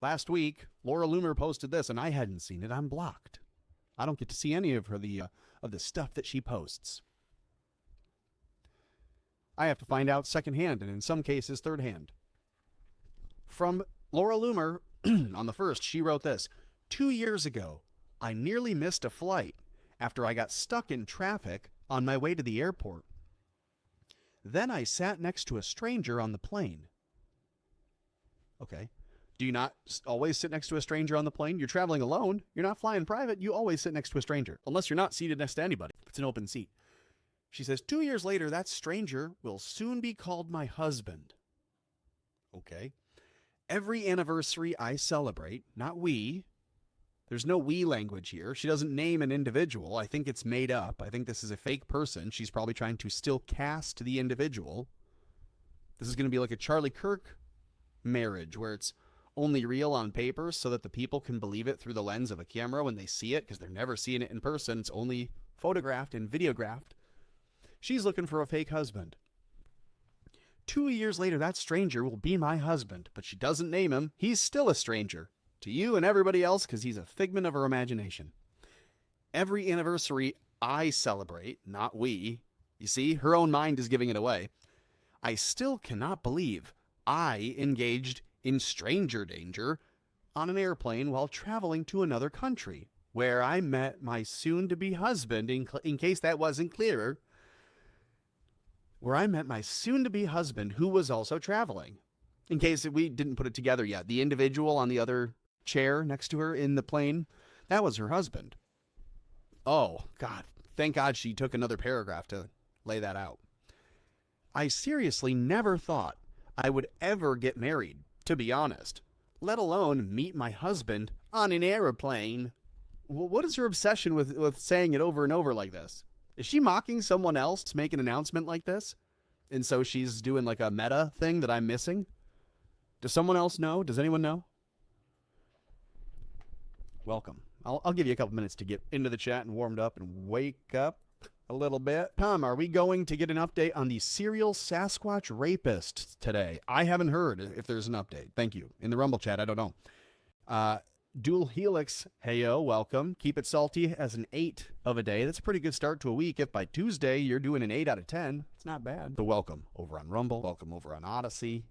Last week, Laura Loomer posted this, and I hadn't seen it. I'm blocked. I don't get to see any of her of the stuff that she posts. I have to find out secondhand, and in some cases, third hand. From Laura Loomer, on the 1st, she wrote this. 2 years ago, I nearly missed a flight after I got stuck in traffic on my way to the airport. Then I sat next to a stranger on the plane. Okay. Do you not always sit next to a stranger on the plane? You're traveling alone. You're not flying private. You always sit next to a stranger, unless you're not seated next to anybody. It's an open seat. She says, 2 years later, that stranger will soon be called my husband. Okay. Every anniversary I celebrate, not we. There's no we language here. She doesn't name an individual. I think it's made up. I think this is a fake person. She's probably trying to still cast the individual. This is going to be like a Charlie Kirk marriage where it's only real on paper so that the people can believe it through the lens of a camera when they see it, because they're never seeing it in person. It's only photographed and videographed. She's looking for a fake husband. 2 years later, that stranger will be my husband, but she doesn't name him. He's still a stranger to you and everybody else because he's a figment of her imagination. Every anniversary I celebrate, not we. You see, her own mind is giving it away. I still cannot believe I engaged in stranger danger on an airplane while traveling to another country, where I met my soon-to-be husband, in case that wasn't clearer, where I met my soon-to-be husband who was also traveling. In case we didn't put it together yet, the individual on the other chair next to her in the plane, that was her husband. Oh, God. Thank God she took another paragraph to lay that out. I seriously never thought I would ever get married, to be honest, let alone meet my husband on an airplane. Well, what is her obsession with saying it over and over like this? Is she mocking someone else to make an announcement like this? And so she's doing like a meta thing that I'm missing? Does someone else know? Does anyone know? Welcome. I'll give you a couple minutes to get into the chat and warmed up and wake up a little bit. Tom, are we going to get an update on the serial Sasquatch rapist today? I haven't heard if there's an update. Thank you. In the Rumble chat, I don't know. Dual Helix, heyo, welcome. Keep it salty as an 8 of a day. That's a pretty good start to a week. If by Tuesday you're doing an 8 out of 10, it's not bad. So welcome over on Rumble. Welcome over on Odyssey.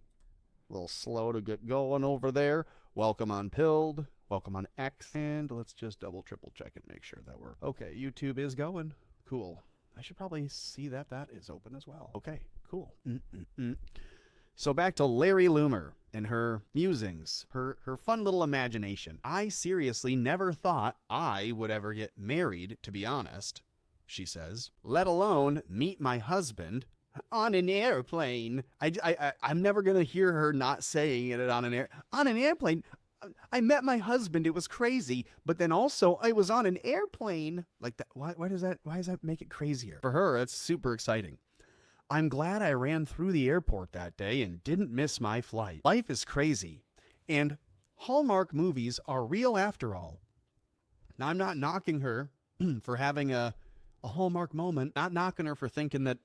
A little slow to get going over there. Welcome on Pilled. Welcome on X. And let's just double, triple check and make sure that we're okay. YouTube is going. Cool. I should probably see that is open as well. Okay, cool. So back to Larry Loomer and her musings, her fun little imagination. I seriously never thought I would ever get married, to be honest, she says, let alone meet my husband on an airplane. I'm never going to hear her not saying it on an airplane. I met my husband. It was crazy. But then also I was on an airplane like that. Why does that make it crazier? For her, it's super exciting. I'm glad I ran through the airport that day and didn't miss my flight. Life is crazy. And Hallmark movies are real after all. Now, I'm not knocking her for having a Hallmark moment. Not knocking her for thinking that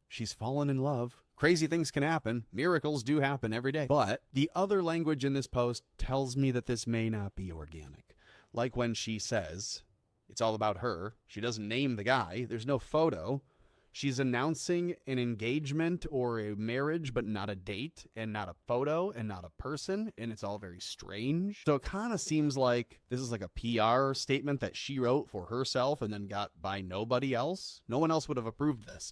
she's fallen in love. Crazy things can happen. Miracles do happen every day. But the other language in this post tells me that this may not be organic. Like when she says, it's all about her. She doesn't name the guy. There's no photo. She's announcing an engagement or a marriage, but not a date and not a photo and not a person. And it's all very strange. So it kind of seems like this is like a PR statement that she wrote for herself and then got by nobody else. No one else would have approved this.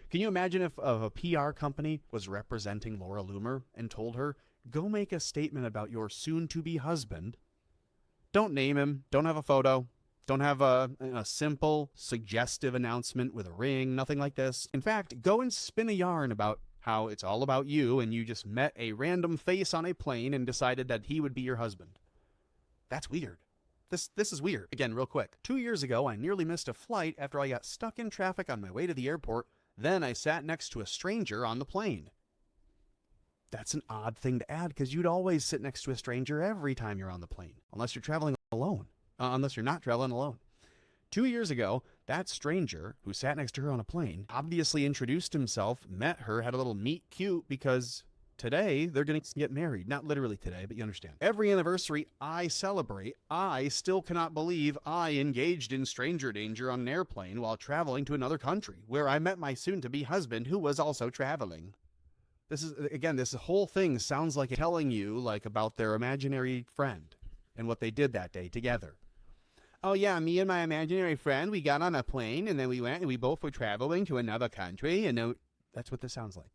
Can you imagine if a PR company was representing Laura Loomer and told her, go make a statement about your soon-to-be husband. Don't name him. Don't have a photo. Don't have a simple, suggestive announcement with a ring. Nothing like this. In fact, go and spin a yarn about how it's all about you and you just met a random face on a plane and decided that he would be your husband. That's weird. This is weird. Again, real quick. 2 years ago, I nearly missed a flight after I got stuck in traffic on my way to the airport. Then I sat next to a stranger on the plane. That's an odd thing to add because you'd always sit next to a stranger every time you're on the plane, unless you're traveling alone, unless you're not traveling alone. 2 years ago, that stranger who sat next to her on a plane obviously introduced himself, met her, had a little meet cute because today they're going to get married. Not literally today, but you understand. Every anniversary I celebrate, I still cannot believe I engaged in stranger danger on an airplane while traveling to another country, where I met my soon-to-be husband, who was also traveling. This is, again, this whole thing sounds like telling you like about their imaginary friend and what they did that day together. Oh yeah, me and my imaginary friend, we got on a plane and then we went and we both were traveling to another country, and that's what this sounds like.